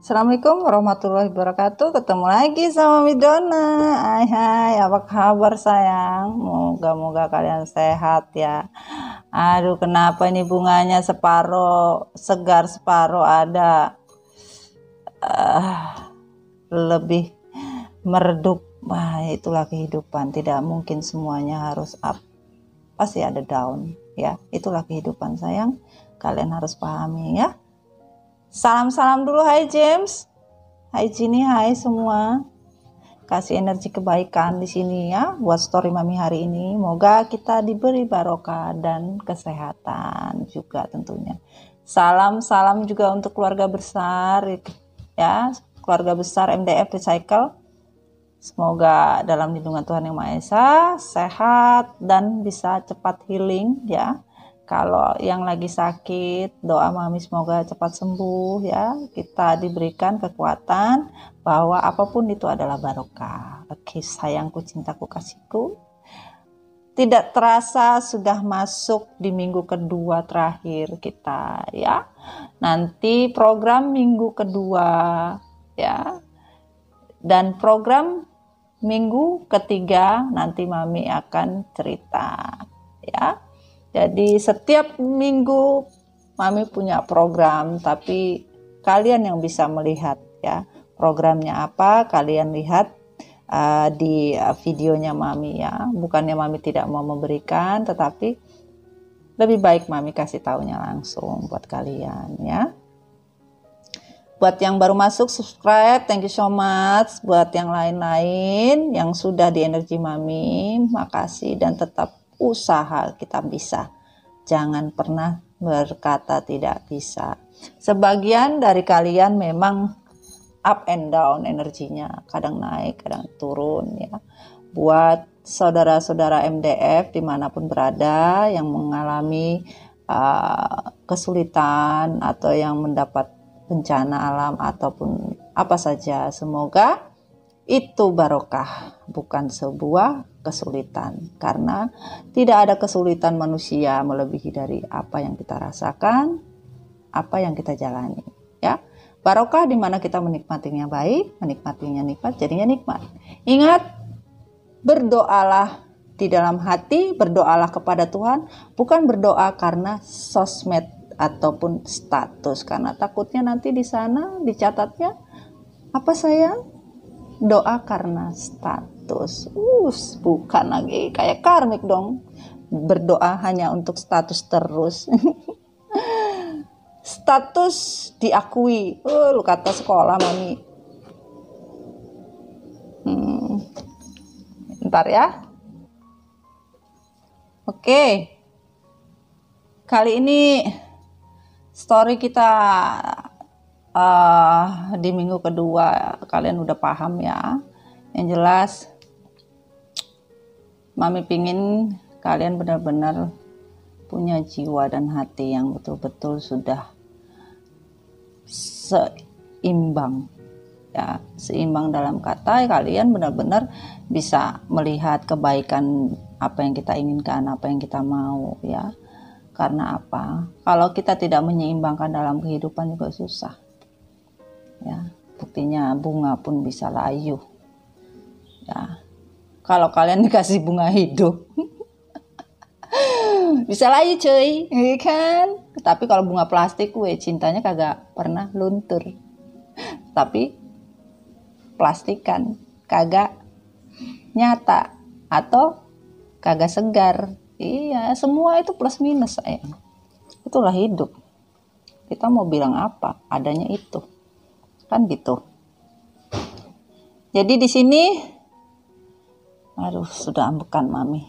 Assalamualaikum warahmatullahi wabarakatuh. Ketemu lagi sama Midona. Hai, apa kabar sayang? Moga-moga kalian sehat ya. Aduh, kenapa ini bunganya separuh segar, separuh ada lebih meredup. Wah, itulah kehidupan. Tidak mungkin semuanya harus up. Pasti ada down ya. Itulah kehidupan sayang. Kalian harus pahami ya. Salam-salam dulu, hai James, hai Jini, hai semua. Kasih energi kebaikan di sini ya buat story Mami hari ini. Moga kita diberi barokah dan kesehatan juga tentunya. Salam juga untuk keluarga besar ya, keluarga besar MDF Recycle. Semoga dalam lindungan Tuhan Yang Maha Esa sehat dan bisa cepat healing ya. Kalau yang lagi sakit, doa Mami semoga cepat sembuh ya. Kita diberikan kekuatan bahwa apapun itu adalah barokah. Oke, sayangku, cintaku, kasihku. Tidak terasa sudah masuk di minggu kedua terakhir kita ya. Nanti program minggu kedua ya. Dan program minggu ketiga nanti Mami akan cerita ya. Jadi setiap minggu Mami punya program, tapi kalian yang bisa melihat ya programnya apa, kalian lihat di videonya Mami ya. Bukannya Mami tidak mau memberikan, tetapi lebih baik Mami kasih taunya langsung buat kalian ya. Buat yang baru masuk subscribe, thank you so much. Buat yang lain-lain yang sudah di energi Mami, makasih dan tetap usaha kita bisa. Jangan pernah berkata tidak bisa. Sebagian dari kalian memang up and down energinya, kadang naik, kadang turun ya. Buat saudara-saudara MDF dimanapun berada yang mengalami kesulitan atau yang mendapat bencana alam ataupun apa saja, semoga itu barokah, bukan sebuah kesulitan, karena tidak ada kesulitan manusia melebihi dari apa yang kita rasakan, apa yang kita jalani ya. Barokah di mana kita menikmatinya baik, menikmatinya nikmat, jadinya nikmat. Ingat, berdoalah di dalam hati, berdoalah kepada Tuhan, bukan berdoa karena sosmed ataupun status, karena takutnya nanti di sana dicatatnya apa sayang? Doa karena status. Bukan lagi kayak karmik dong. Berdoa hanya untuk status terus. Status diakui. Lu kata sekolah Mami. Bentar ya. Oke. Kali ini story kita di minggu kedua kalian udah paham ya. Yang jelas Mami pingin kalian benar-benar punya jiwa dan hati yang betul-betul sudah seimbang ya. Seimbang dalam kata kalian benar-benar bisa melihat kebaikan apa yang kita inginkan, apa yang kita mau ya. Karena apa? Kalau kita tidak menyeimbangkan dalam kehidupan juga susah. Ya, buktinya bunga pun bisa layu. Ya, kalau kalian dikasih bunga hidup, bisa layu cuy, ya kan? Tapi kalau bunga plastik, cintanya kagak pernah luntur. Tapi plastikan, kagak nyata atau kagak segar. Iya, semua itu plus minus sayang. Itulah hidup. Kita mau bilang apa? Adanya itu. Kan gitu. Jadi di sini sudah ambekan Mami.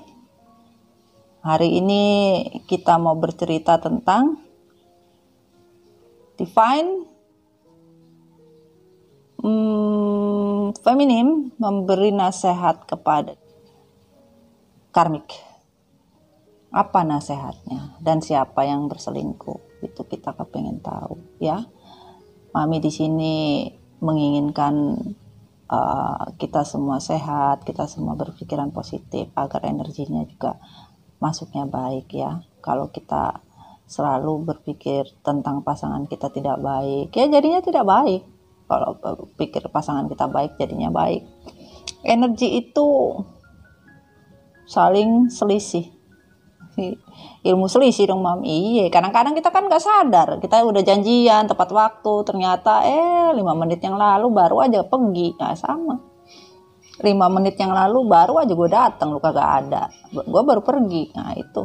Hari ini kita mau bercerita tentang divine feminim memberi nasihat kepada karmik. Apa nasihatnya dan siapa yang berselingkuh? Itu kita kepengen tahu ya. Mami di sini menginginkan kita semua sehat, kita semua berpikiran positif agar energinya juga masuknya baik ya. Kalau kita selalu berpikir tentang pasangan kita tidak baik, ya jadinya tidak baik. Kalau pikir pasangan kita baik, jadinya baik. Energi itu saling selisih. Ilmu selisih dong Mam. Iya, kadang-kadang kita kan nggak sadar, kita udah janjian tepat waktu, ternyata 5 menit yang lalu baru aja pergi. Nah sama, 5 menit yang lalu baru aja gue datang, lu kagak ada, gue baru pergi. Nah itu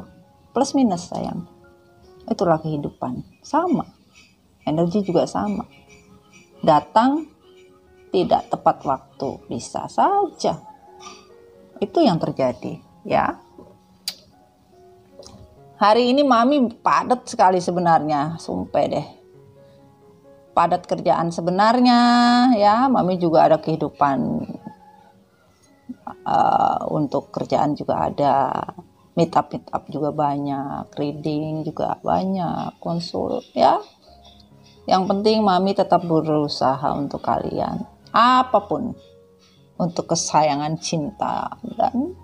plus minus sayang, itulah kehidupan. Sama, energi juga sama, datang tidak tepat waktu, bisa saja itu yang terjadi ya. Hari ini Mami padat sekali sebenarnya, sumpah deh. Padat kerjaan sebenarnya ya. Mami juga ada kehidupan, untuk kerjaan juga ada, meet up juga banyak, reading juga banyak, konsul ya. Yang penting Mami tetap berusaha untuk kalian, apapun, untuk kesayangan cinta dan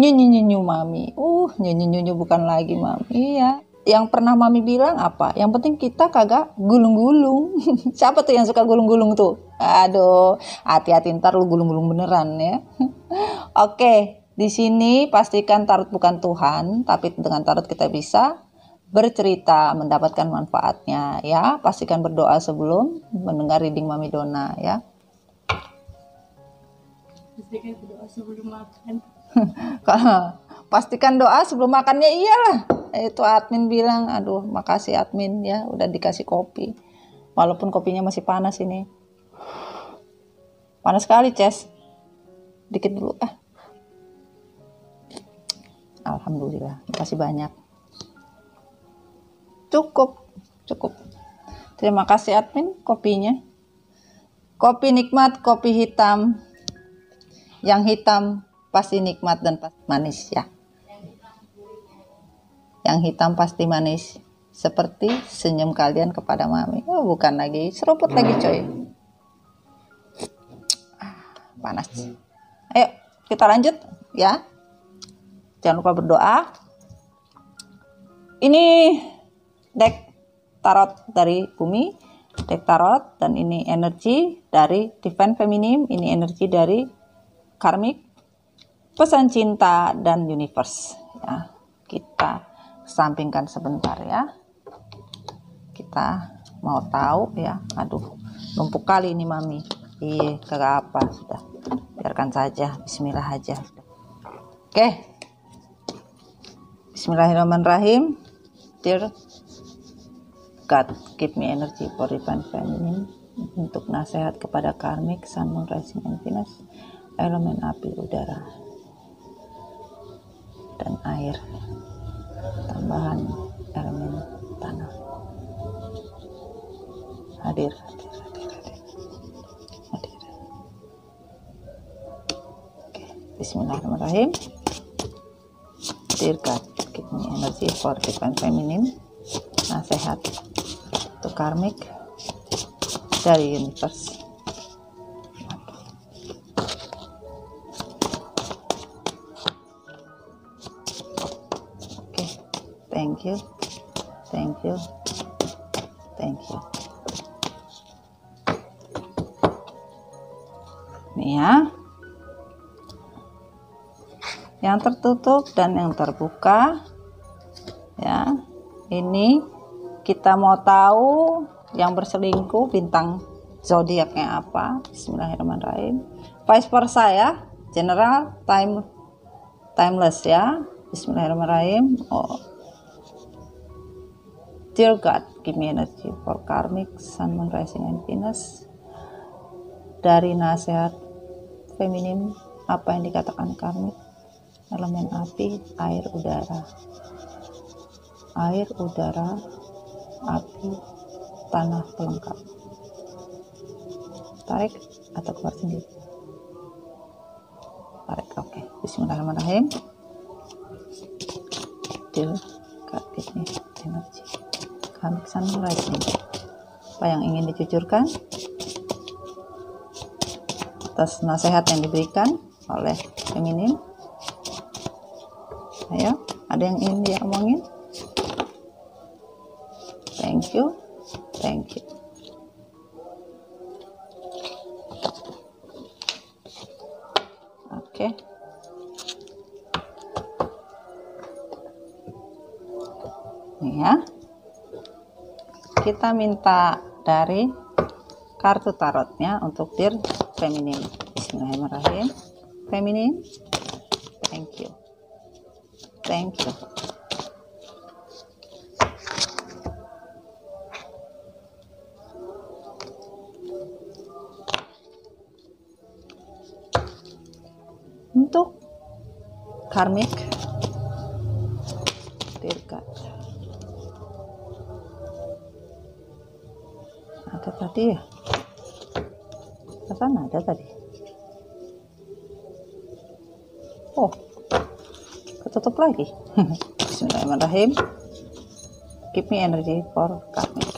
nyanyi Mami, nyanyi bukan lagi Mami ya. Yang pernah Mami bilang apa? Yang penting kita kagak gulung-gulung. Siapa tuh yang suka gulung-gulung tuh? Aduh, hati-hati ntar lu gulung-gulung beneran ya. Oke, di sini pastikan tarot bukan Tuhan, tapi dengan tarot kita bisa bercerita, mendapatkan manfaatnya ya. Pastikan berdoa sebelum mendengar reading Mami Dona ya. Pastikan berdoa sebelum makan. Pastikan doa sebelum makannya, iyalah. Itu admin bilang, aduh makasih admin ya udah dikasih kopi. Walaupun kopinya masih panas ini. Panas sekali, Ces. Dikit dulu Alhamdulillah, makasih banyak. Cukup. Terima kasih admin kopinya. Kopi nikmat, kopi hitam. Yang hitam pasti nikmat dan pasti manis ya. Yang hitam pasti manis, seperti senyum kalian kepada Mami. Bukan lagi, seruput lagi coy. Panas. Ayo kita lanjut ya. Jangan lupa berdoa. Ini deck tarot dari bumi, deck tarot, dan ini energi dari Divine Feminine, ini energi dari karmik, pesan cinta dan universe ya. Kita sampingkan sebentar ya, kita mau tahu ya. Aduh numpuk kali ini Mami. Iya kagak apa, sudah biarkan saja, bismillah aja. Oke, bismillahirrahmanirrahim. Dear God, give me energy for Divine Feminine. Untuk nasihat kepada karmik, Sun, Moon, Rising, and Venus, elemen api, udara, dan air, tambahan elemen tanah. Hadir. Oke, bismillahirrahmanirrahim. Dear God, give me energy for Divine Feminine. Nasihat untuk karmik dari universe. Oke, thank you. Nih ya, yang tertutup dan yang terbuka ya. Ini kita mau tahu yang berselingkuh bintang zodiaknya apa. Bismillahirrahmanirrahim. Vice versa ya, general, timeless ya. Bismillahirrahmanirrahim. Dear God, give me energy for karmic, Sun, Moon, Rising, and Venus. Dari nasihat feminim, apa yang dikatakan karmik? Elemen api, air, udara. Air, udara, api, tanah pelengkap. Tarik atau keluar sendiri? Tarik, oke. Bismillahirrahmanirrahim. Dear God, give me energy. Karmik, Sun, Rising. Apa yang ingin dicucurkan atas nasihat yang diberikan oleh feminim? Ayo, ada yang ingin dia omongin? Thank you. Oke. Nih ya. Kita minta dari kartu tarotnya untuk Dear Feminine. Bismillahirrahmanirrahim. Feminine. Thank you. Thank you. Untuk karmik, Dear God. Ada tadi ya? Kapan ada tadi? Oh, ketutup lagi. Bismillahirrahmanirrahim. Give me energy for karmik.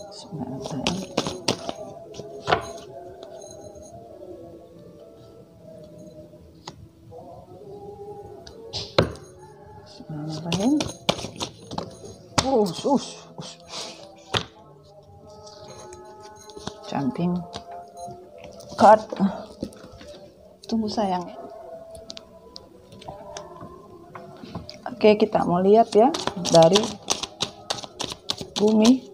Bismillahirrahmanirrahim. Bismillahirrahmanirrahim. Jumping card. Tunggu sayang. Oke, kita mau lihat ya dari bumi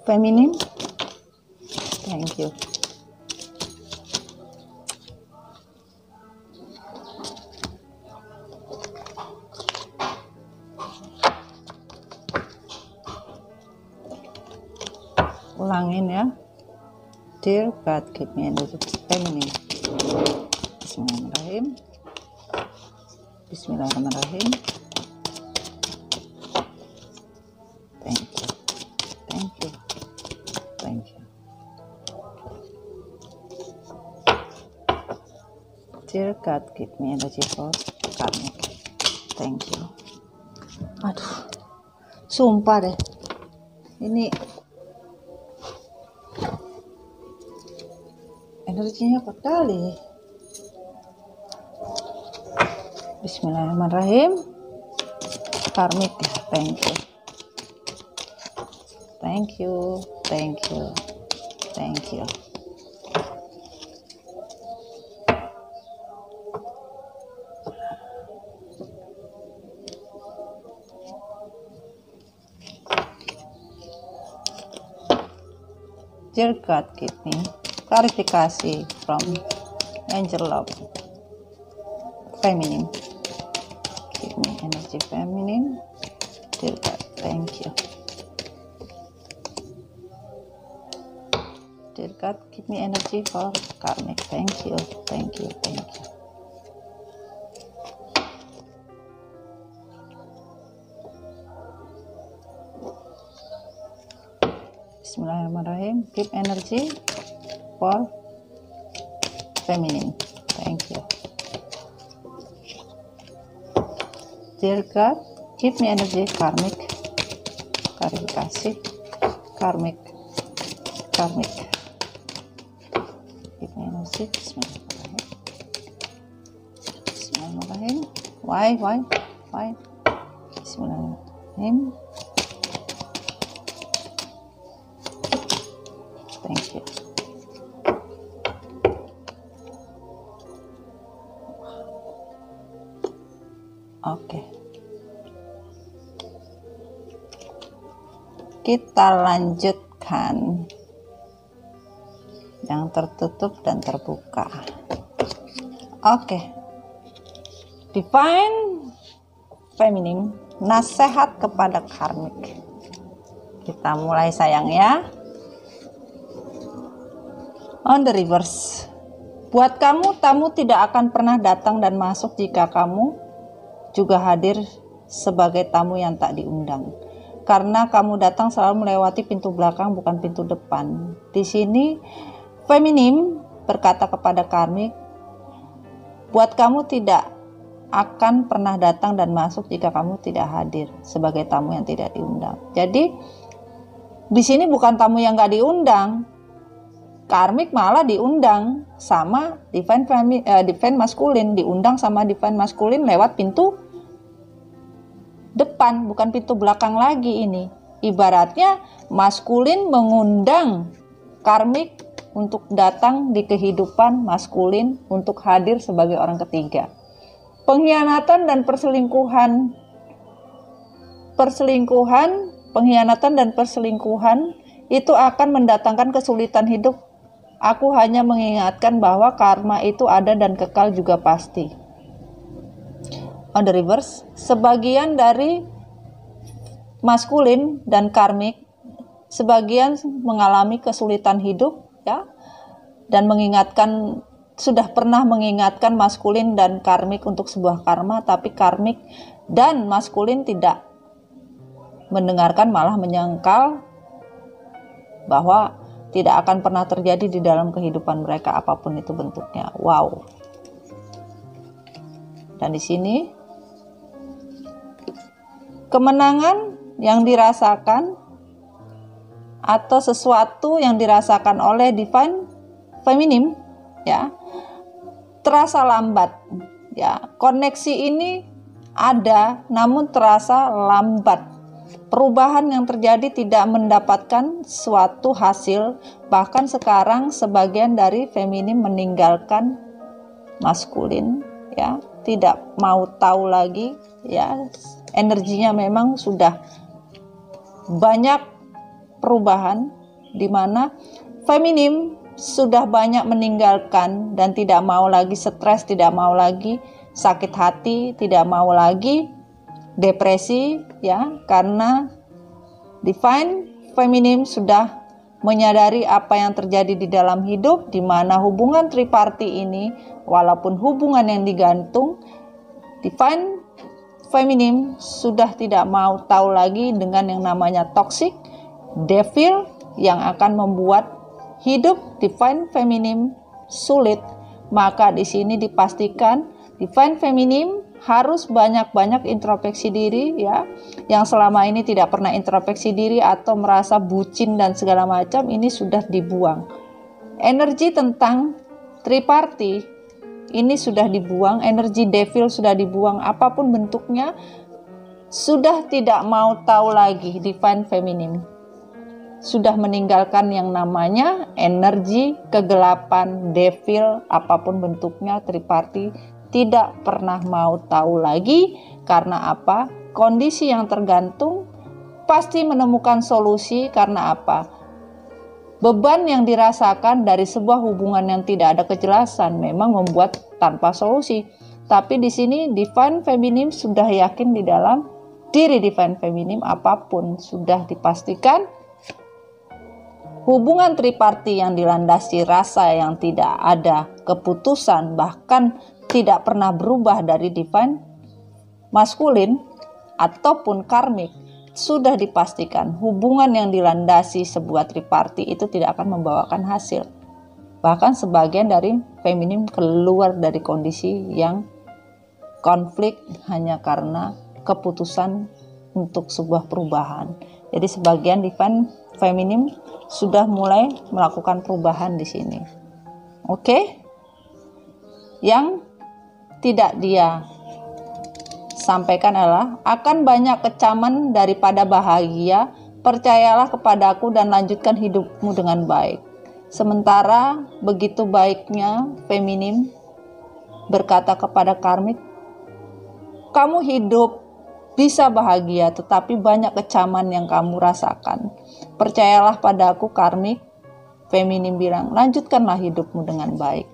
feminine. Thank you. Ulangin ya. Dear God, give me energy feminine. Bismillahirrahmanirrahim. Bismillahirrahmanirrahim. Thank you. Thank you. Thank you. Dear God, give me energy for karmik. Thank you. Aduh, sumpah deh. Ini energinya kuat kali. Bismillahirrahmanirrahim. Karmik, thank you. Thank you, thank you, thank you. Dear God, give me klarifikasi from Angel Love Feminine. Give me energy feminine. Dear God, thank you. Dear God, give me energy for karmic. Thank you, thank you, thank you. Bismillahirrahmanirrahim. Give energy for feminine. Thank you. Dear God, give me energy karmic. Klarifikasi karmic. Karmic. Give me energy. Bismillahirrahmanirrahim. Bismillahirrahmanirrahim. Why? Bismillahirrahmanirrahim. Thank you. Oke. Kita lanjutkan yang tertutup dan terbuka. Oke. Divine Feminine, nasihat kepada karmik. Kita mulai sayang ya. On the reverse. Buat kamu, tamu tidak akan pernah datang dan masuk jika kamu juga hadir sebagai tamu yang tak diundang. Karena kamu datang selalu melewati pintu belakang, bukan pintu depan. Di sini, Feminim berkata kepada karmik, buat kamu tidak akan pernah datang dan masuk jika kamu tidak hadir sebagai tamu yang tidak diundang. Jadi, di sini bukan tamu yang gak diundang. Karmik malah diundang sama divine maskulin, diundang sama divine maskulin lewat pintu depan, bukan pintu belakang lagi ini. Ibaratnya maskulin mengundang karmik untuk datang di kehidupan maskulin untuk hadir sebagai orang ketiga. Pengkhianatan dan perselingkuhan, pengkhianatan dan perselingkuhan itu akan mendatangkan kesulitan hidup. Aku hanya mengingatkan bahwa karma itu ada dan kekal juga pasti. On the reverse, sebagian dari maskulin dan karmik, sebagian mengalami kesulitan hidup, ya, dan sudah pernah mengingatkan maskulin dan karmik untuk sebuah karma, tapi karmik dan maskulin tidak mendengarkan, malah menyangkal bahwa tidak akan pernah terjadi di dalam kehidupan mereka apapun itu bentuknya. Wow. Dan di sini kemenangan yang dirasakan atau sesuatu yang dirasakan oleh Divine Feminine, ya, terasa lambat, ya. Koneksi ini ada namun terasa lambat. Perubahan yang terjadi tidak mendapatkan suatu hasil, bahkan sekarang sebagian dari feminin meninggalkan maskulin, ya, tidak mau tahu lagi, ya. Energinya memang sudah banyak perubahan di mana feminin sudah banyak meninggalkan dan tidak mau lagi stres, tidak mau lagi sakit hati, tidak mau lagi depresi, ya, karena Divine Feminine sudah menyadari apa yang terjadi di dalam hidup, di mana hubungan triparti ini, walaupun hubungan yang digantung, Divine Feminine sudah tidak mau tahu lagi dengan yang namanya toxic, devil, yang akan membuat hidup Divine Feminine sulit. Maka di sini dipastikan Divine Feminine harus banyak-banyak introspeksi diri, ya, yang selama ini tidak pernah introspeksi diri atau merasa bucin dan segala macam, ini sudah dibuang. Energi tentang triparti ini sudah dibuang, energi devil sudah dibuang, apapun bentuknya sudah tidak mau tahu lagi. Divine Feminine sudah meninggalkan yang namanya energi kegelapan, devil, apapun bentuknya, triparti tidak pernah mau tahu lagi. Karena apa? Kondisi yang tergantung pasti menemukan solusi. Karena apa? Beban yang dirasakan dari sebuah hubungan yang tidak ada kejelasan memang membuat tanpa solusi. Tapi di sini Divine Feminine sudah yakin di dalam diri Divine Feminine, apapun sudah dipastikan. Hubungan triparti yang dilandasi rasa yang tidak ada keputusan, bahkan tidak pernah berubah dari Divine Maskulin ataupun karmik, sudah dipastikan hubungan yang dilandasi sebuah triparti itu tidak akan membawakan hasil. Bahkan sebagian dari feminim keluar dari kondisi yang konflik hanya karena keputusan untuk sebuah perubahan. Jadi sebagian Divine Feminim sudah mulai melakukan perubahan di sini. Oke? Yang tidak dia sampaikan adalah akan banyak kecaman daripada bahagia. Percayalah kepadaku dan lanjutkan hidupmu dengan baik. Sementara begitu baiknya feminim berkata kepada karmik, kamu hidup bisa bahagia, tetapi banyak kecaman yang kamu rasakan. Percayalah padaku karmik. Feminim bilang, lanjutkanlah hidupmu dengan baik.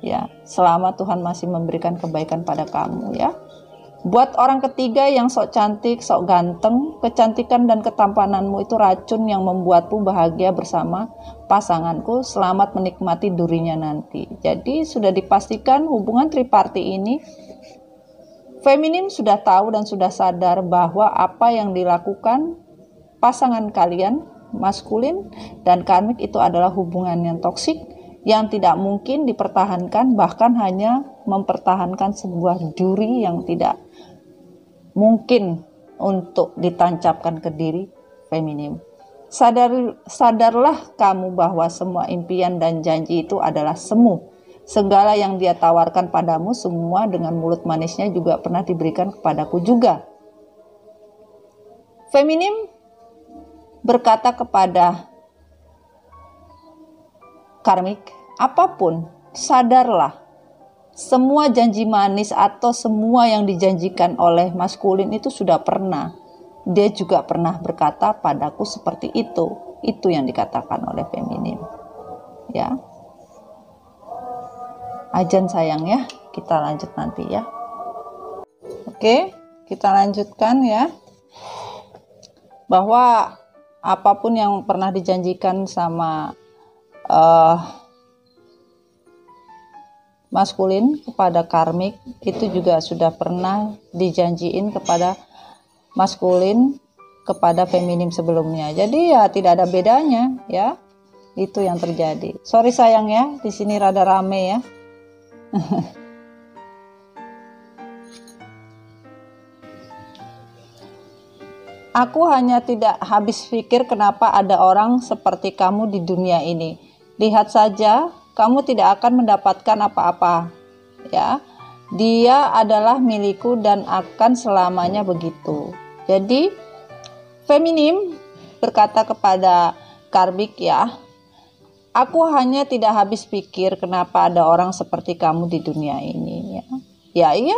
Ya, selama Tuhan masih memberikan kebaikan pada kamu, ya. Buat orang ketiga yang sok cantik, sok ganteng, kecantikan dan ketampananmu itu racun yang membuatmu bahagia bersama pasanganku. Selamat menikmati durinya nanti. Jadi sudah dipastikan hubungan triparti ini, feminim sudah tahu dan sudah sadar bahwa apa yang dilakukan pasangan kalian, maskulin dan karmik, itu adalah hubungan yang toksik, yang tidak mungkin dipertahankan, bahkan hanya mempertahankan sebuah duri yang tidak mungkin untuk ditancapkan ke diri feminim. Sadarlah kamu bahwa semua impian dan janji itu adalah semu. Segala yang dia tawarkan padamu semua dengan mulut manisnya juga pernah diberikan kepadaku juga. Feminim berkata kepada karmik, apapun, sadarlah, semua janji manis atau semua yang dijanjikan oleh maskulin itu sudah pernah. Dia juga pernah berkata padaku seperti itu. Itu yang dikatakan oleh feminim. Ya. Ajan sayang ya, kita lanjut nanti ya. Oke, kita lanjutkan ya. Bahwa apapun yang pernah dijanjikan sama maskulin kepada karmik itu juga sudah pernah dijanjiin kepada maskulin kepada feminim sebelumnya. Jadi ya tidak ada bedanya ya. Itu yang terjadi. Sorry sayang ya, di sini rada rame ya. Aku hanya tidak habis pikir kenapa ada orang seperti kamu di dunia ini. Lihat saja, kamu tidak akan mendapatkan apa-apa. Ya, dia adalah milikku dan akan selamanya begitu. Jadi, feminim berkata kepada karmik ya, aku hanya tidak habis pikir kenapa ada orang seperti kamu di dunia ini. Ya iya.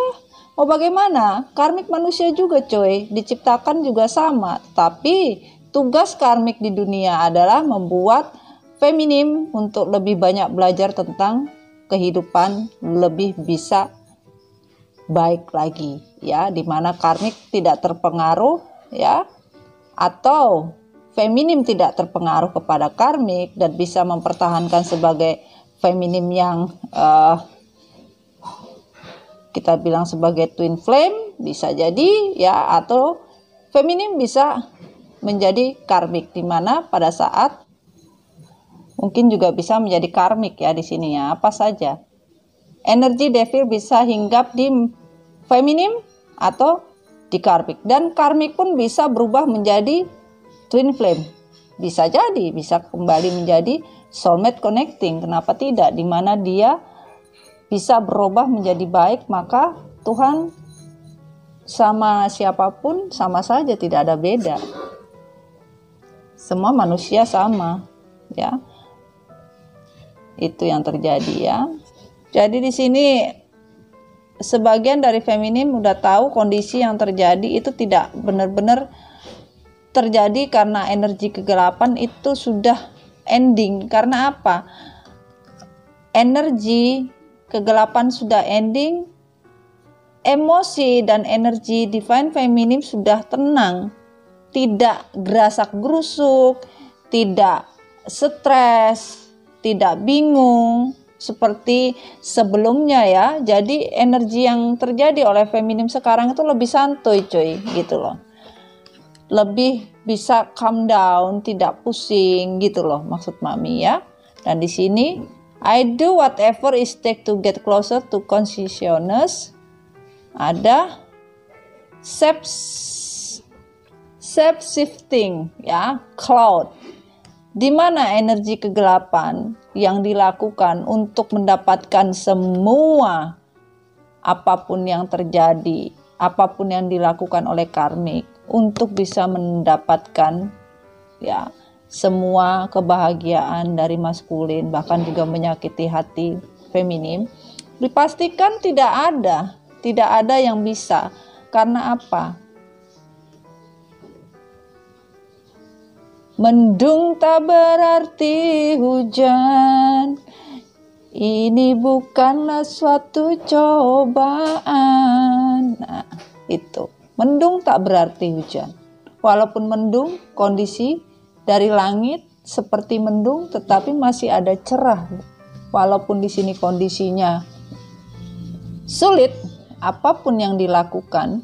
Mau bagaimana? Karmik manusia juga coy, diciptakan juga sama. Tapi tugas karmik di dunia adalah membuat feminim untuk lebih banyak belajar tentang kehidupan, lebih bisa baik lagi ya, dimana karmik tidak terpengaruh ya, atau feminim tidak terpengaruh kepada karmik dan bisa mempertahankan sebagai feminim yang kita bilang sebagai twin flame bisa jadi ya, atau feminim bisa menjadi karmik, di mana pada saat mungkin juga bisa menjadi karmik ya di sini ya, apa saja. Energi devil bisa hinggap di feminim atau di karmik, dan karmik pun bisa berubah menjadi twin flame. Bisa jadi, bisa kembali menjadi soulmate connecting, kenapa tidak, di mana dia bisa berubah menjadi baik, maka Tuhan sama siapapun sama saja, tidak ada beda. Semua manusia sama, ya. Itu yang terjadi ya. Jadi di sini sebagian dari feminim udah tahu kondisi yang terjadi itu tidak benar-benar terjadi karena energi kegelapan itu sudah ending. Karena apa? Energi kegelapan sudah ending, emosi dan energi divine feminim sudah tenang, tidak gerasak gerusuk, tidak stres, tidak bingung seperti sebelumnya ya. Jadi energi yang terjadi oleh feminim sekarang itu lebih santuy cuy, gitu loh. Lebih bisa calm down, tidak pusing gitu loh maksud mami ya. Dan di sini I do whatever it takes to get closer to consciousness. Ada shape shifting ya, cloud. Di mana energi kegelapan yang dilakukan untuk mendapatkan semua apapun yang terjadi, apapun yang dilakukan oleh karmik untuk bisa mendapatkan ya semua kebahagiaan dari maskulin, bahkan juga menyakiti hati feminim, dipastikan tidak ada yang bisa. Karena apa? Mendung tak berarti hujan, ini bukanlah suatu cobaan. Nah, itu. Mendung tak berarti hujan. Walaupun mendung, kondisi dari langit seperti mendung, tetapi masih ada cerah. Walaupun di sini kondisinya sulit, apapun yang dilakukan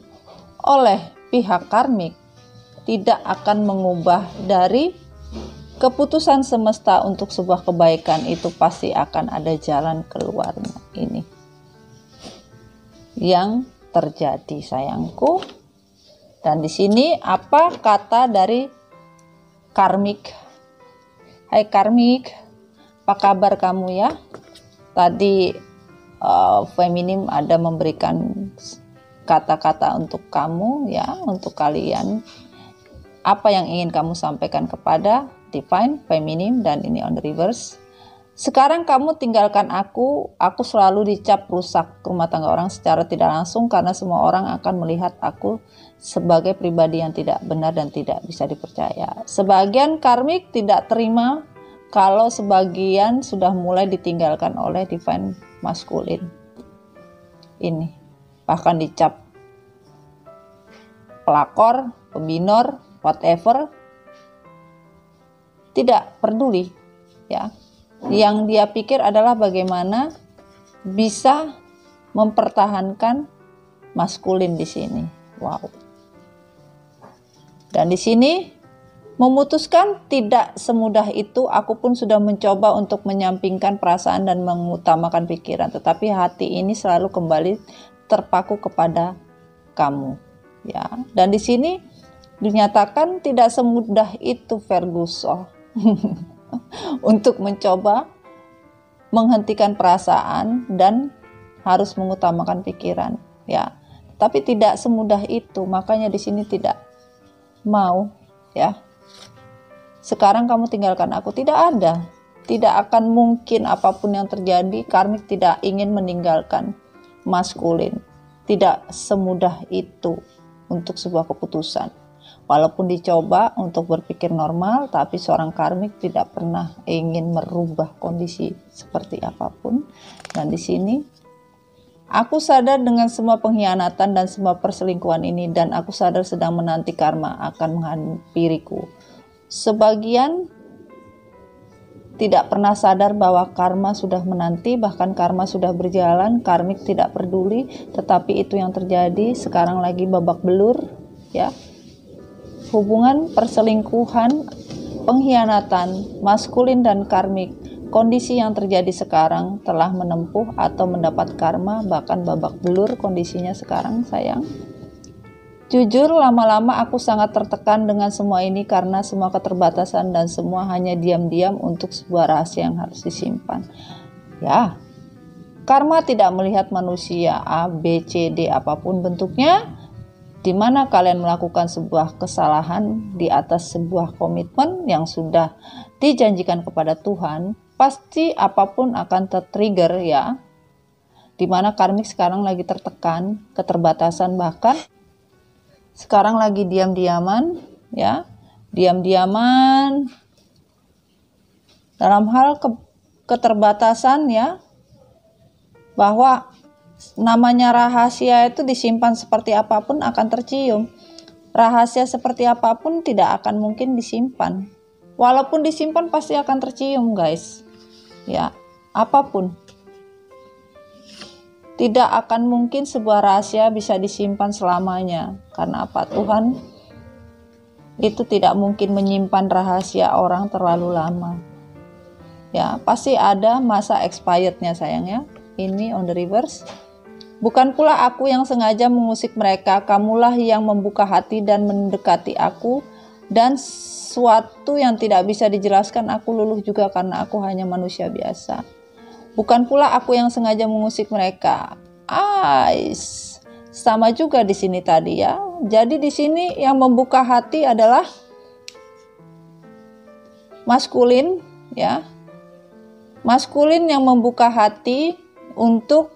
oleh pihak karmik tidak akan mengubah dari keputusan semesta untuk sebuah kebaikan. Itu pasti akan ada jalan keluarnya. Ini yang terjadi sayangku. Dan di sini apa kata dari karmik? Hai karmik, apa kabar kamu ya? Tadi feminim ada memberikan kata-kata untuk kamu ya, untuk kalian apa yang ingin kamu sampaikan kepada divine feminine, dan ini on the reverse. Sekarang kamu tinggalkan aku selalu dicap rusak rumah tangga orang secara tidak langsung karena semua orang akan melihat aku sebagai pribadi yang tidak benar dan tidak bisa dipercaya. Sebagian karmik tidak terima kalau sebagian sudah mulai ditinggalkan oleh divine maskulin. Ini bahkan dicap pelakor, pembinor, whatever, tidak peduli, ya. Yang dia pikir adalah bagaimana bisa mempertahankan maskulin di sini. Wow. Dan di sini memutuskan tidak semudah itu. Aku pun sudah mencoba untuk menyampingkan perasaan dan mengutamakan pikiran, tetapi hati ini selalu kembali terpaku kepada kamu, ya. Dan di sini dinyatakan tidak semudah itu Ferguson untuk mencoba menghentikan perasaan dan harus mengutamakan pikiran, ya. Tapi tidak semudah itu, makanya di sini tidak mau, ya. Sekarang kamu tinggalkan aku, tidak ada, tidak akan mungkin apapun yang terjadi. Karmik tidak ingin meninggalkan maskulin, tidak semudah itu untuk sebuah keputusan. Walaupun dicoba untuk berpikir normal, tapi seorang karmik tidak pernah ingin merubah kondisi seperti apapun. Dan di sini, aku sadar dengan semua pengkhianatan dan semua perselingkuhan ini, dan aku sadar sedang menanti karma akan menghampiriku. Sebagian tidak pernah sadar bahwa karma sudah menanti, bahkan karma sudah berjalan, karmik tidak peduli, tetapi itu yang terjadi sekarang lagi babak belur, ya. Hubungan perselingkuhan, pengkhianatan, maskulin dan karmik, kondisi yang terjadi sekarang telah menempuh atau mendapat karma, bahkan babak belur kondisinya sekarang, sayang. Jujur, lama-lama aku sangat tertekan dengan semua ini karena semua keterbatasan dan semua hanya diam-diam untuk sebuah rahasia yang harus disimpan. Ya, karma tidak melihat manusia A, B, C, D apapun bentuknya, di mana kalian melakukan sebuah kesalahan di atas sebuah komitmen yang sudah dijanjikan kepada Tuhan, pasti apapun akan tertrigger, ya. Di mana karmik sekarang lagi tertekan, keterbatasan, bahkan sekarang lagi diam-diaman, ya. Diam-diaman dalam hal keterbatasan, ya. Bahwa namanya rahasia itu disimpan seperti apapun akan tercium. Rahasia seperti apapun tidak akan mungkin disimpan. Walaupun disimpan pasti akan tercium, guys. Ya, apapun. Tidak akan mungkin sebuah rahasia bisa disimpan selamanya. Karena apa? Tuhan itu tidak mungkin menyimpan rahasia orang terlalu lama. Ya, pasti ada masa expirednya, sayang, ya. Ini on the reverse. Bukan pula aku yang sengaja mengusik mereka, kamulah yang membuka hati dan mendekati aku, dan suatu yang tidak bisa dijelaskan aku luluh juga karena aku hanya manusia biasa. Bukan pula aku yang sengaja mengusik mereka. Sama juga di sini tadi, ya. Jadi di sini yang membuka hati adalah maskulin, ya. Maskulin yang membuka hati untuk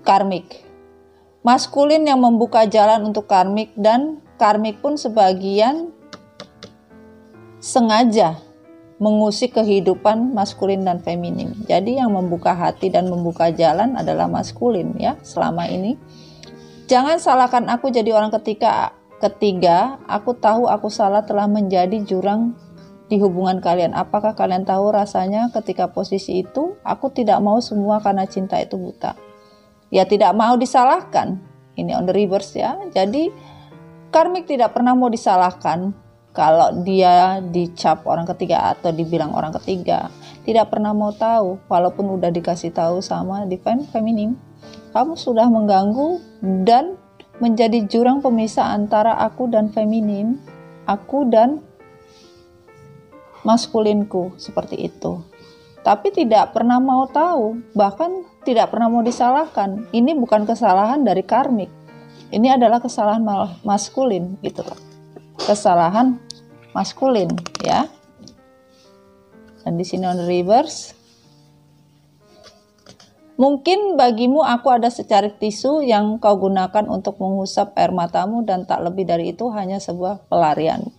karmik. Maskulin yang membuka jalan untuk karmik, dan karmik pun sebagian sengaja mengusik kehidupan maskulin dan feminin. Jadi yang membuka hati dan membuka jalan adalah maskulin, ya, selama ini. Jangan salahkan aku jadi orang ketiga. Aku tahu aku salah telah menjadi jurang di hubungan kalian. Apakah kalian tahu rasanya ketika posisi itu? Aku tidak mau semua karena cinta itu buta. Ya, tidak mau disalahkan. Ini on the reverse, ya. Jadi karmik tidak pernah mau disalahkan kalau dia dicap orang ketiga atau dibilang orang ketiga. Tidak pernah mau tahu, walaupun udah dikasih tahu sama divine feminine. Kamu sudah mengganggu dan menjadi jurang pemisah antara aku dan feminin, aku dan maskulinku, seperti itu. Tapi tidak pernah mau tahu, bahkan tidak pernah mau disalahkan. Ini bukan kesalahan dari karmik. Ini adalah kesalahan maskulin, gitu loh. kesalahan maskulin ya. Dan di sini on the reverse. Mungkin bagimu aku ada secari tisu yang kau gunakan untuk mengusap air matamu dan tak lebih dari itu hanya sebuah pelarian.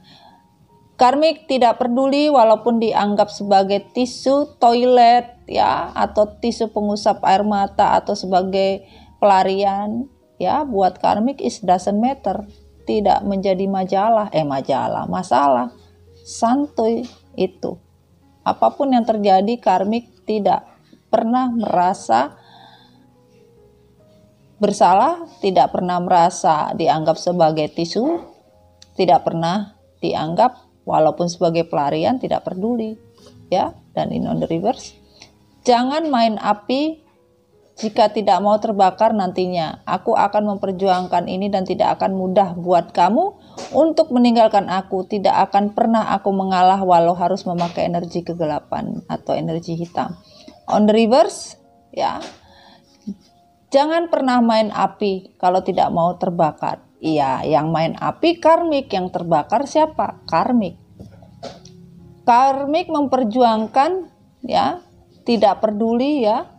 Karmik tidak peduli walaupun dianggap sebagai tisu toilet ya, atau tisu pengusap air mata atau sebagai pelarian ya, buat karmik it doesn't matter. Tidak menjadi masalah. Santuy itu. Apapun yang terjadi, karmik tidak pernah merasa bersalah, tidak pernah merasa dianggap sebagai tisu, tidak pernah dianggap walaupun sebagai pelarian, tidak peduli ya. Dan in on the reverse, jangan main api jika tidak mau terbakar nantinya. Aku akan memperjuangkan ini dan tidak akan mudah buat kamu untuk meninggalkan aku. Tidak akan pernah aku mengalah walau harus memakai energi kegelapan atau energi hitam. On the reverse ya, jangan pernah main api kalau tidak mau terbakar. Iya, yang main api karmik, yang terbakar siapa? Karmik. Karmik memperjuangkan ya, tidak peduli ya,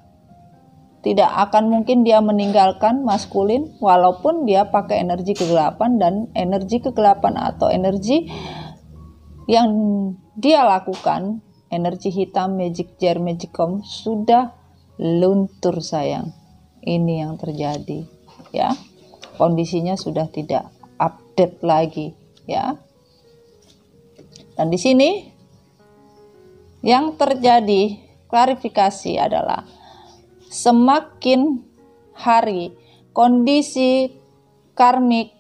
tidak akan mungkin dia meninggalkan maskulin walaupun dia pakai energi kegelapan, dan energi kegelapan atau energi yang dia lakukan, energi hitam, magic jar, magicom sudah luntur sayang. Ini yang terjadi ya. Kondisinya sudah tidak update lagi ya. Dan di sini yang terjadi klarifikasi adalah semakin hari kondisi karmik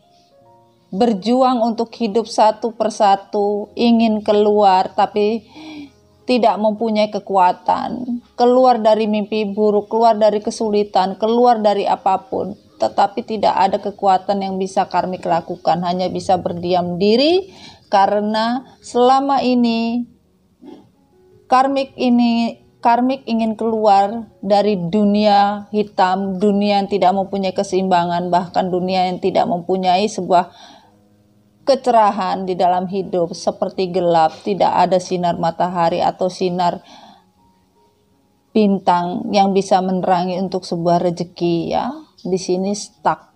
berjuang untuk hidup satu persatu, ingin keluar tapi tidak mempunyai kekuatan, keluar dari mimpi buruk, keluar dari kesulitan, keluar dari apapun, tetapi tidak ada kekuatan yang bisa karmik lakukan, hanya bisa berdiam diri karena selama ini karmik ingin keluar dari dunia hitam, dunia yang tidak mempunyai keseimbangan, bahkan dunia yang tidak mempunyai sebuah kecerahan di dalam hidup, seperti gelap, tidak ada sinar matahari atau sinar bintang yang bisa menerangi untuk sebuah rezeki ya. Di sini stuck,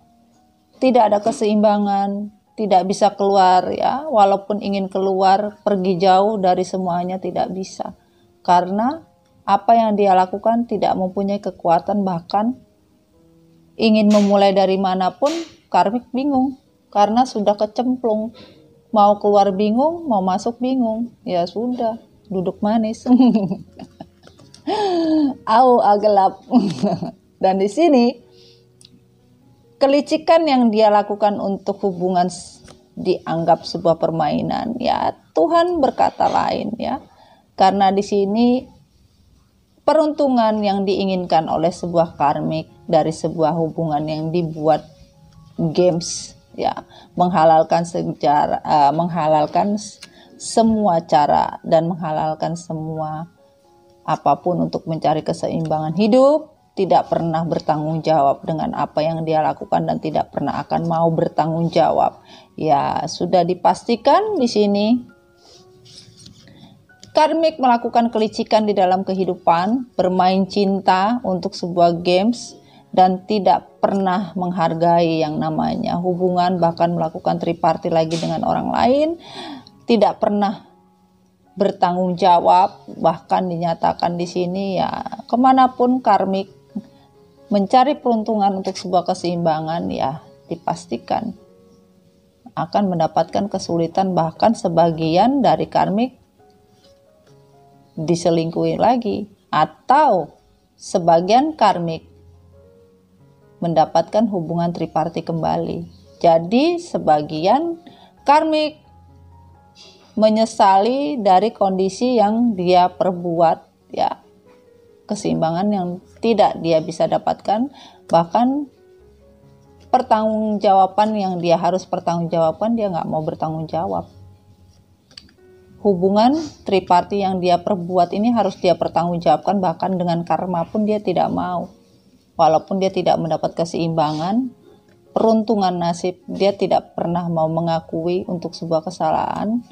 tidak ada keseimbangan, tidak bisa keluar ya. Walaupun ingin keluar, pergi jauh dari semuanya, tidak bisa, karena apa yang dia lakukan tidak mempunyai kekuatan, bahkan ingin memulai dari manapun karmik bingung. Karena sudah kecemplung, mau keluar bingung, mau masuk bingung, ya sudah, duduk manis. Gelap. Dan di sini kelicikan yang dia lakukan untuk hubungan dianggap sebuah permainan, ya Tuhan berkata lain ya. Karena di sini peruntungan yang diinginkan oleh sebuah karmik dari sebuah hubungan yang dibuat games ya, menghalalkan semua cara dan menghalalkan semua apapun untuk mencari keseimbangan hidup, tidak pernah bertanggung jawab dengan apa yang dia lakukan dan tidak pernah akan mau bertanggung jawab. Ya, sudah dipastikan di sini karmik melakukan kelicikan di dalam kehidupan, bermain cinta untuk sebuah games, dan tidak pernah menghargai yang namanya hubungan, bahkan melakukan triparty lagi dengan orang lain, tidak pernah bertanggung jawab, bahkan dinyatakan di sini ya kemanapun karmik mencari peruntungan untuk sebuah keseimbangan, ya dipastikan akan mendapatkan kesulitan, bahkan sebagian dari karmik diselingkuhi lagi, atau sebagian karmik mendapatkan hubungan triparty kembali. Jadi sebagian karmik menyesali dari kondisi yang dia perbuat ya, keseimbangan yang tidak dia bisa dapatkan, bahkan pertanggungjawaban yang dia harus pertanggungjawabkan dia nggak mau bertanggung jawab. Hubungan triparty yang dia perbuat ini harus dia pertanggungjawabkan, bahkan dengan karma pun dia tidak mau. Walaupun dia tidak mendapat keseimbangan, peruntungan nasib, dia tidak pernah mau mengakui untuk sebuah kesalahan,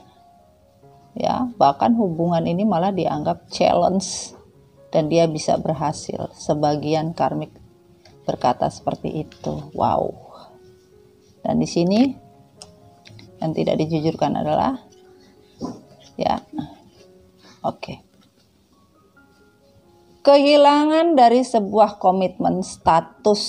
ya, bahkan hubungan ini malah dianggap challenge dan dia bisa berhasil. Sebagian karmik berkata seperti itu. Wow. Dan di sini yang tidak dijujurkan adalah, ya, oke. Kehilangan dari sebuah komitmen status.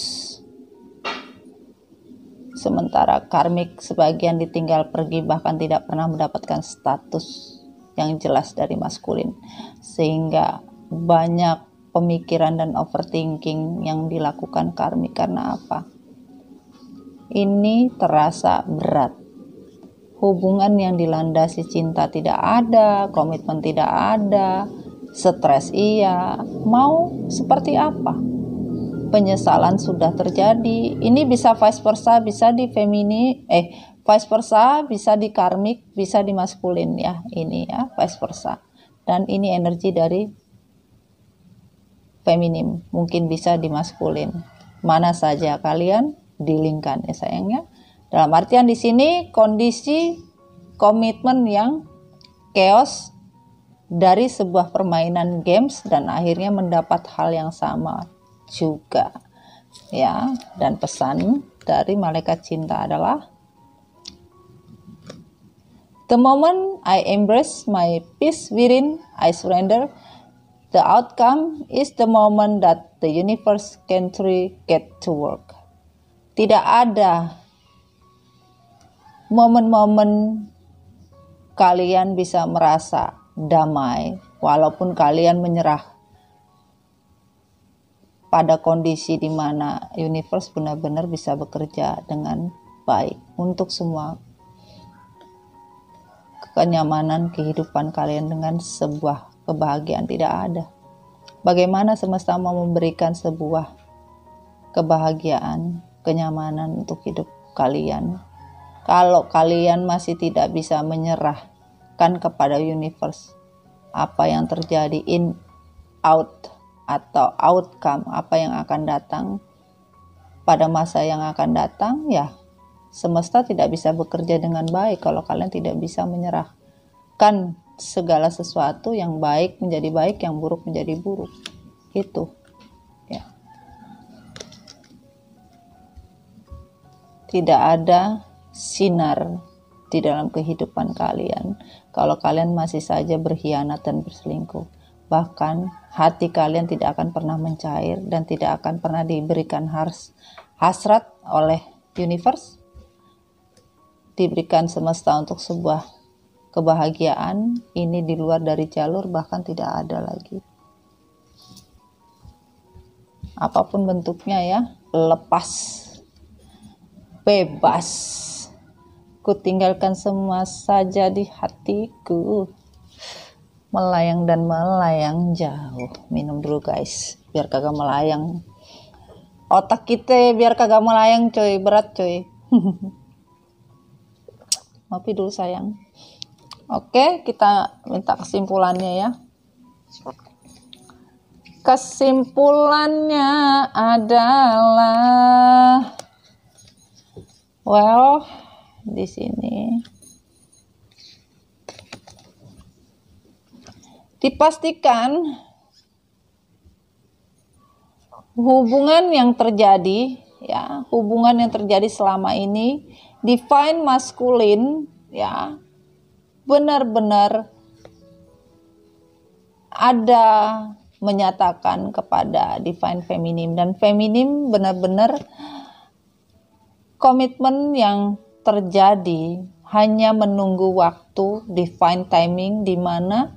Sementara karmik sebagian ditinggal pergi, bahkan tidak pernah mendapatkan status yang jelas dari maskulin. Sehingga banyak pemikiran dan overthinking yang dilakukan karmik. Karena apa? Ini terasa berat. Hubungan yang dilandasi cinta tidak ada, komitmen tidak ada, stres iya, mau seperti apa? Penyesalan sudah terjadi. Ini bisa vice versa, bisa di vice versa, bisa di karmik, bisa di maskulin ya. Ini ya, vice versa. Dan ini energi dari feminim, mungkin bisa di maskulin. Mana saja kalian dilingkan ya sayangnya. Dalam artian di sini kondisi komitmen yang chaos dari sebuah permainan games dan akhirnya mendapat hal yang sama juga ya. Dan pesan dari malaikat cinta adalah, the moment I embrace my peace within, I surrender. The outcome is the moment that the universe can truly get to work. Tidak ada momen-momen kalian bisa merasa damai walaupun kalian menyerah pada kondisi di mana universe benar-benar bisa bekerja dengan baik untuk semua kenyamanan kehidupan kalian dengan sebuah kebahagiaan. Tidak ada. Bagaimana semesta mau memberikan sebuah kebahagiaan, kenyamanan untuk hidup kalian kalau kalian masih tidak bisa menyerahkan kepada universe apa yang terjadi in, out, atau outcome, apa yang akan datang pada masa yang akan datang, ya semesta tidak bisa bekerja dengan baik kalau kalian tidak bisa menyerahkan segala sesuatu. Yang baik menjadi baik, yang buruk menjadi buruk. Itu ya. Tidak ada sinar di dalam kehidupan kalian kalau kalian masih saja berkhianat dan berselingkuh. Bahkan hati kalian tidak akan pernah mencair dan tidak akan pernah diberikan hasrat oleh universe, diberikan semesta untuk sebuah kebahagiaan. Ini di luar dari jalur, bahkan tidak ada lagi. Apapun bentuknya ya, lepas, bebas. Ku tinggalkan semua saja di hatiku, melayang dan melayang jauh. Minum dulu guys, biar kagak melayang. Otak kita biar kagak melayang coy, berat coy. Ngopi dulu sayang. Oke, kita minta kesimpulannya ya. Kesimpulannya adalah, well, di sini dipastikan hubungan yang terjadi ya, hubungan yang terjadi selama ini divine masculine ya, benar-benar ada menyatakan kepada divine feminim, dan feminim benar-benar komitmen yang terjadi hanya menunggu waktu divine timing di mana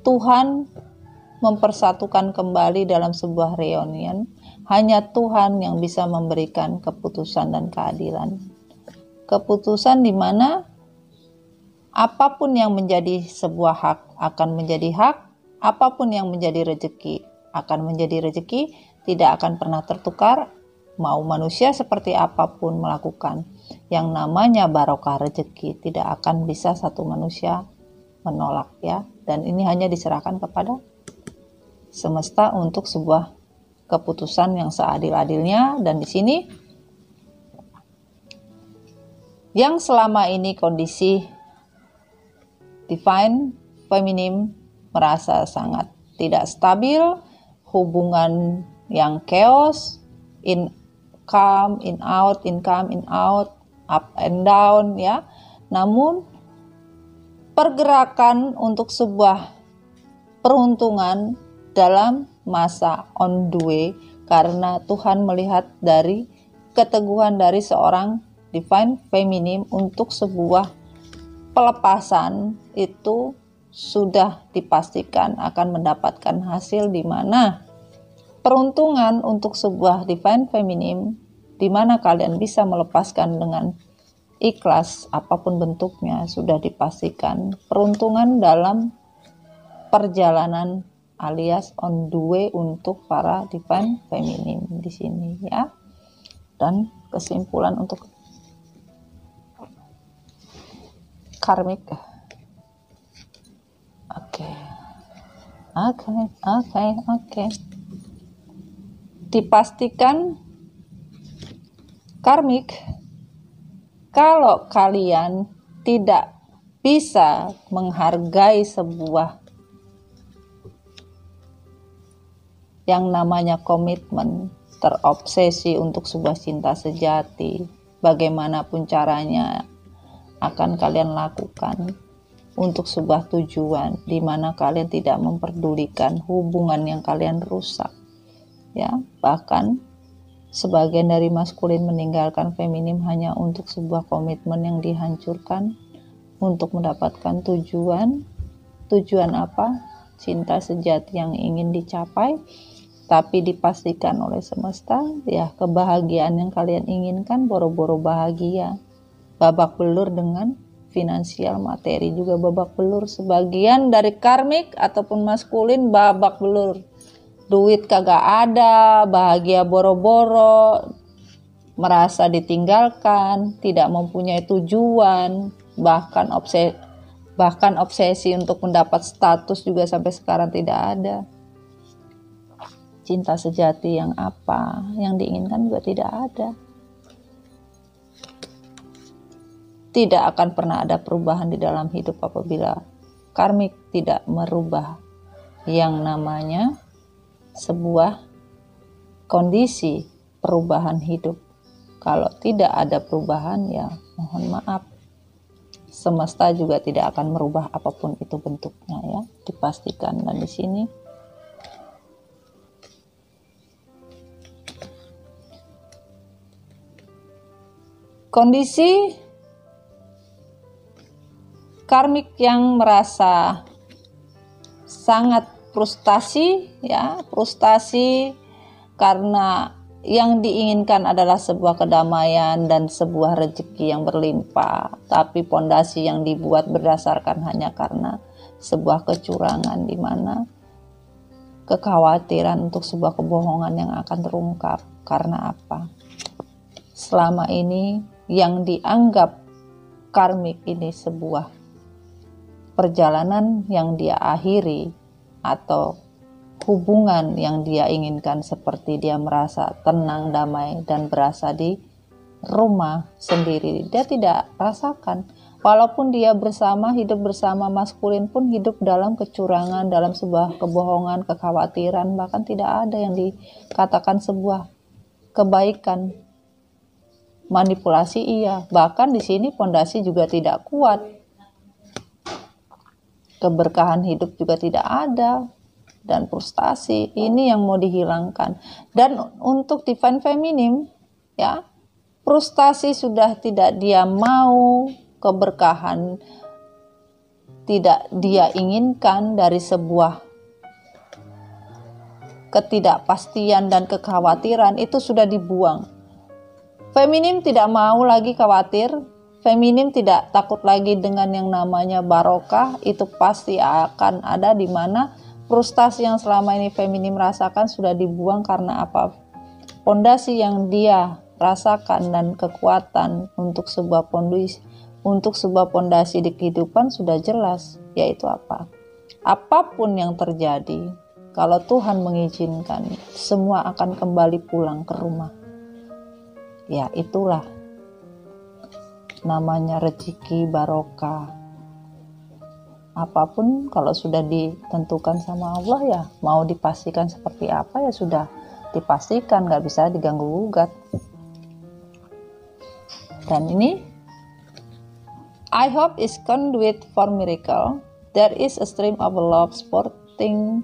Tuhan mempersatukan kembali dalam sebuah reunion. Hanya Tuhan yang bisa memberikan keputusan dan keadilan. Keputusan di mana apapun yang menjadi sebuah hak akan menjadi hak, apapun yang menjadi rezeki akan menjadi rezeki, tidak akan pernah tertukar. Mau manusia seperti apapun melakukan, yang namanya barokah rezeki tidak akan bisa satu manusia menolak ya. Dan ini hanya diserahkan kepada semesta untuk sebuah keputusan yang seadil-adilnya. Dan di sini yang selama ini kondisi divine feminine merasa sangat tidak stabil, hubungan yang chaos, in come, in out, up and down ya. Namun pergerakan untuk sebuah peruntungan dalam masa on the way, karena Tuhan melihat dari keteguhan dari seorang divine feminine untuk sebuah pelepasan itu sudah dipastikan akan mendapatkan hasil, di mana peruntungan untuk sebuah divine feminine di mana kalian bisa melepaskan dengan ikhlas apapun bentuknya sudah dipastikan. Peruntungan dalam perjalanan alias on the way untuk para divine feminine di sini ya. Dan kesimpulan untuk karmik. Oke. Dipastikan karmik, kalau kalian tidak bisa menghargai sebuah yang namanya komitmen, terobsesi untuk sebuah cinta sejati, bagaimanapun caranya akan kalian lakukan untuk sebuah tujuan di mana kalian tidak memperdulikan hubungan yang kalian rusak ya. Bahkan sebagian dari maskulin meninggalkan feminim hanya untuk sebuah komitmen yang dihancurkan untuk mendapatkan tujuan apa? Cinta sejati yang ingin dicapai, tapi dipastikan oleh semesta ya, kebahagiaan yang kalian inginkan boro-boro bahagia, babak belur dengan finansial, materi juga babak belur. Sebagian dari karmik ataupun maskulin babak belur, duit kagak ada, bahagia boro-boro, merasa ditinggalkan, tidak mempunyai tujuan, bahkan obsesi untuk mendapat status juga sampai sekarang tidak ada. Cinta sejati yang apa yang diinginkan juga tidak ada. Tidak akan pernah ada perubahan di dalam hidup apabila karmik tidak merubah yang namanya sebuah kondisi perubahan hidup. Kalau tidak ada perubahan ya mohon maaf, semesta juga tidak akan merubah apapun itu bentuknya ya, dipastikan. Dan di sini kondisi karmik yang merasa sangat frustasi karena yang diinginkan adalah sebuah kedamaian dan sebuah rezeki yang berlimpah, tapi pondasi yang dibuat berdasarkan hanya karena sebuah kecurangan, di mana kekhawatiran untuk sebuah kebohongan yang akan terungkap. Karena apa? Selama ini yang dianggap karmik ini sebuah perjalanan yang dia akhiri atau hubungan yang dia inginkan, seperti dia merasa tenang, damai, dan berasa di rumah sendiri, dia tidak rasakan. Walaupun dia hidup bersama maskulin pun hidup dalam kecurangan, dalam sebuah kebohongan, kekhawatiran, bahkan tidak ada yang dikatakan sebuah kebaikan. Manipulasi iya, bahkan di sini pondasi juga tidak kuat. Keberkahan hidup juga tidak ada, dan frustasi ini yang mau dihilangkan. Dan untuk divine feminine ya, frustasi sudah tidak dia mau, keberkahan tidak dia inginkan, dari sebuah ketidakpastian dan kekhawatiran itu sudah dibuang. Feminim tidak mau lagi khawatir, feminim tidak takut lagi dengan yang namanya barokah. Itu pasti akan ada, di mana frustasi yang selama ini feminim rasakan sudah dibuang. Karena apa? Pondasi yang dia rasakan dan kekuatan untuk sebuah pondasi di kehidupan sudah jelas, yaitu apa? Apapun yang terjadi, kalau Tuhan mengizinkan, semua akan kembali pulang ke rumah. Ya, itulah namanya rezeki barokah. Apapun kalau sudah ditentukan sama Allah ya mau dipastikan seperti apa ya sudah dipastikan, nggak bisa diganggu gugat. Dan ini I hope is conduit for miracle. There is a stream of love supporting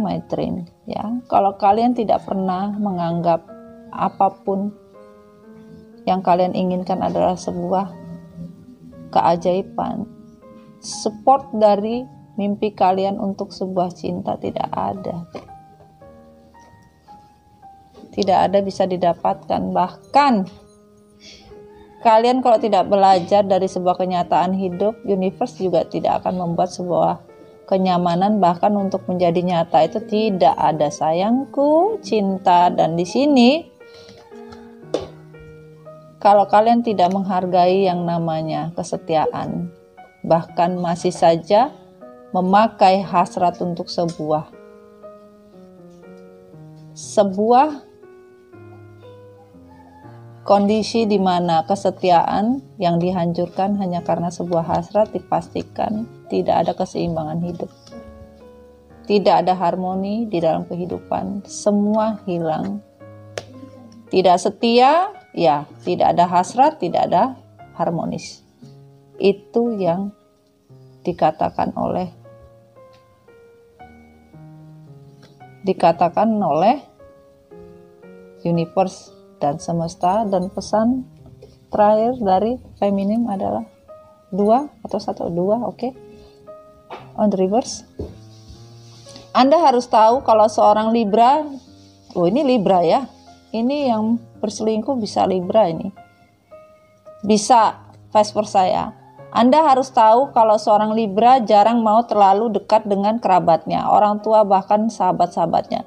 my dream. Ya, kalau kalian tidak pernah menganggap apapun yang kalian inginkan adalah sebuah keajaiban, support dari mimpi kalian untuk sebuah cinta tidak ada. Tidak ada bisa didapatkan. Bahkan kalian kalau tidak belajar dari sebuah kenyataan hidup, universe juga tidak akan membuat sebuah kenyamanan bahkan untuk menjadi nyata itu tidak ada sayangku, cinta. Dan di sini kalau kalian tidak menghargai yang namanya kesetiaan, bahkan masih saja memakai hasrat untuk sebuah kondisi di mana kesetiaan yang dihancurkan hanya karena sebuah hasrat, dipastikan tidak ada keseimbangan hidup. Tidak ada harmoni di dalam kehidupan, semua hilang. Tidak setia, ya tidak ada hasrat, tidak ada harmonis. Itu yang dikatakan oleh universe dan semesta. Dan pesan terakhir dari feminim adalah 2 atau 1, 2, oke. On the reverse. Anda harus tahu kalau seorang Libra, ini Libra ya, ini yang berselingkuh bisa Libra ini. Bisa vice versa ya. Anda harus tahu kalau seorang Libra jarang mau terlalu dekat dengan kerabatnya, orang tua bahkan sahabat-sahabatnya.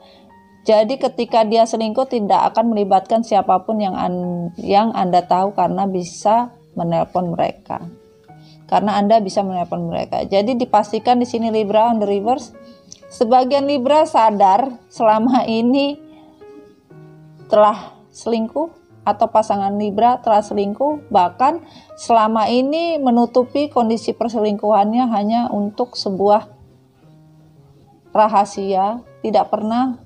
Jadi ketika dia selingkuh tidak akan melibatkan siapapun yang Anda tahu karena bisa menelpon mereka. Karena Anda bisa menelpon mereka. Jadi dipastikan di sini Libra on the reverse. Sebagian Libra sadar selama ini telah selingkuh atau pasangan Libra telah selingkuh, bahkan selama ini menutupi kondisi perselingkuhannya hanya untuk sebuah rahasia, tidak pernah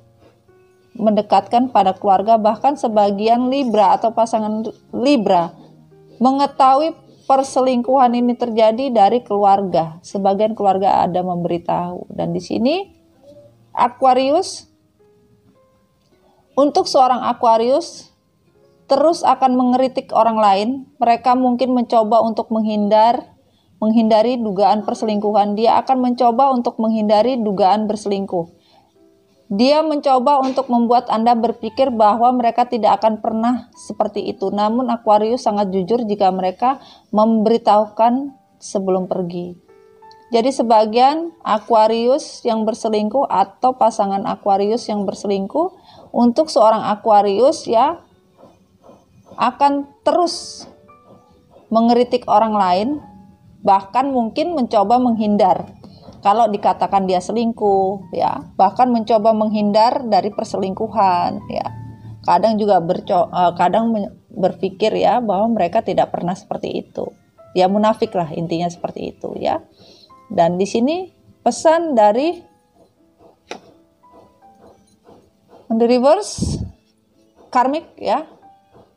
mendekatkan pada keluarga. Bahkan sebagian Libra atau pasangan Libra mengetahui perselingkuhan ini terjadi dari keluarga. Sebagian keluarga ada memberitahu. Dan di sini Aquarius, untuk seorang Aquarius terus akan mengkritik orang lain. Mereka mungkin mencoba untuk menghindari dugaan perselingkuhan. Dia akan mencoba untuk menghindari dugaan berselingkuh. Dia mencoba untuk membuat Anda berpikir bahwa mereka tidak akan pernah seperti itu. Namun Aquarius sangat jujur jika mereka memberitahukan sebelum pergi. Jadi sebagian Aquarius yang berselingkuh atau pasangan Aquarius yang berselingkuh, untuk seorang Aquarius ya akan terus mengkritik orang lain, bahkan mungkin mencoba menghindar. Kalau dikatakan dia selingkuh, ya, bahkan mencoba menghindar dari perselingkuhan, ya. Kadang juga berpikir ya bahwa mereka tidak pernah seperti itu. Ya munafik lah intinya seperti itu, ya. Dan di sini pesan dari the reverse karmik ya.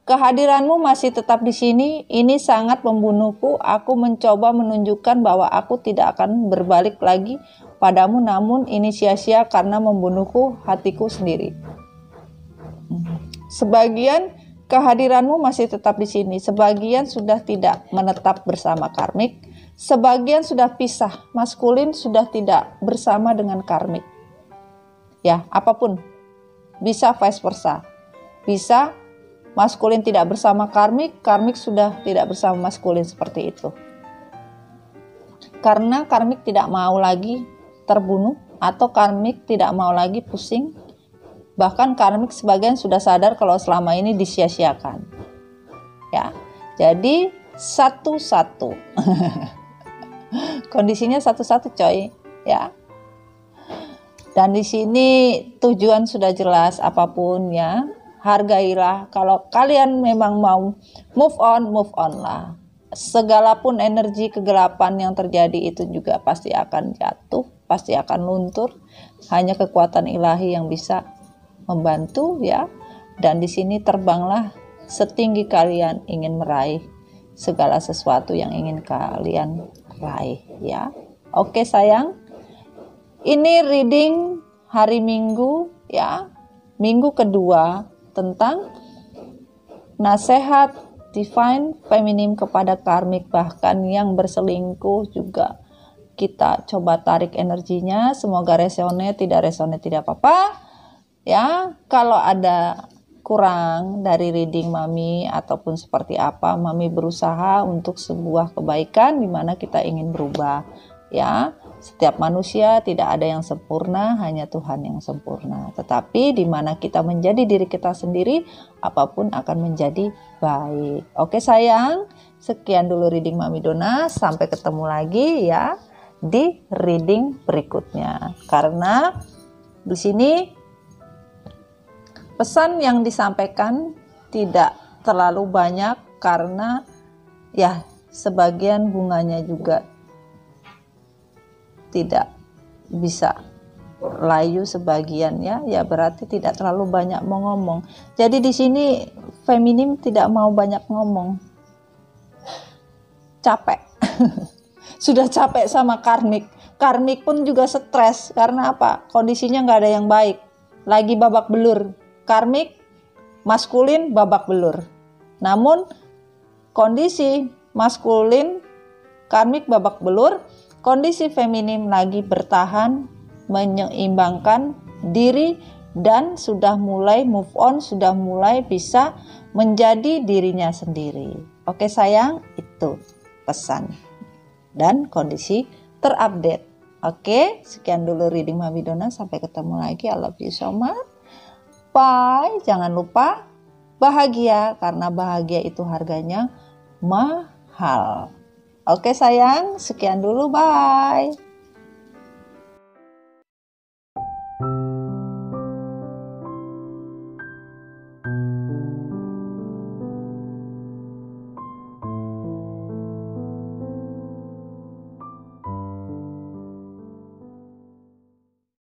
Kehadiranmu masih tetap di sini, ini sangat membunuhku. Aku mencoba menunjukkan bahwa aku tidak akan berbalik lagi padamu, namun ini sia-sia karena membunuhku hatiku sendiri. Sebagian kehadiranmu masih tetap di sini, sebagian sudah tidak menetap bersama karmik, sebagian sudah pisah, maskulin sudah tidak bersama dengan karmik. Ya, apapun. Bisa vice versa. Bisa maskulin tidak bersama karmik, karmik sudah tidak bersama maskulin, seperti itu. Karena karmik tidak mau lagi terbunuh atau karmik tidak mau lagi pusing. Bahkan karmik sebagian sudah sadar kalau selama ini disia-siakan. Ya. Jadi satu-satu. Kondisinya satu-satu coy, ya. Dan di sini tujuan sudah jelas apapun ya. hargailah. Kalau kalian memang mau move on lah. Segalapun energi kegelapan yang terjadi itu juga pasti akan jatuh, pasti akan luntur. Hanya kekuatan ilahi yang bisa membantu ya. Dan di sini terbanglah setinggi kalian ingin meraih segala sesuatu yang ingin kalian raih ya. Oke sayang. Ini reading hari Minggu ya. Minggu kedua tentang nasihat divine feminine kepada karmik, bahkan yang berselingkuh juga kita coba tarik energinya. Semoga resonate, tidak resonate tidak apa-apa ya. Kalau ada kurang dari reading Mami ataupun seperti apa, Mami berusaha untuk sebuah kebaikan di mana kita ingin berubah ya. Setiap manusia tidak ada yang sempurna, hanya Tuhan yang sempurna. Tetapi di mana kita menjadi diri kita sendiri, apapun akan menjadi baik. Oke sayang, sekian dulu reading Mami Dona. Sampai ketemu lagi ya di reading berikutnya. Karena di sini pesan yang disampaikan tidak terlalu banyak karena ya sebagian bunganya juga tidak bisa layu sebagian ya berarti tidak terlalu banyak mau ngomong. Jadi di sini feminim tidak mau banyak ngomong, capek. Sudah capek sama karmik pun juga stres karena apa, kondisinya nggak ada yang baik, lagi babak belur. Karmik maskulin babak belur, namun kondisi maskulin karmik babak belur, kondisi feminim lagi bertahan, menyeimbangkan diri dan sudah mulai move on, sudah mulai bisa menjadi dirinya sendiri. Oke sayang, itu pesan dan kondisi terupdate. Oke, sekian dulu reading Mami Dona. Sampai ketemu lagi. I love you so much. Bye. Jangan lupa bahagia, karena bahagia itu harganya mahal. Oke sayang, sekian dulu, bye.